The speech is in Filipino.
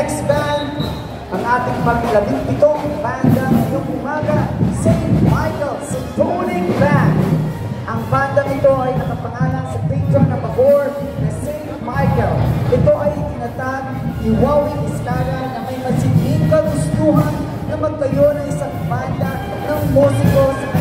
next band, ang ating pag-labing-pitong banda ngayong umaga, St. Michael Symphonic Band. Ang bandang ito ay nakapangalan sa patron ng Bacoor na St. Michael. Ito ay itinatag ni Wawi Estrada na may masiging kagustuhan na magtayo ng isang banda ng musiko sa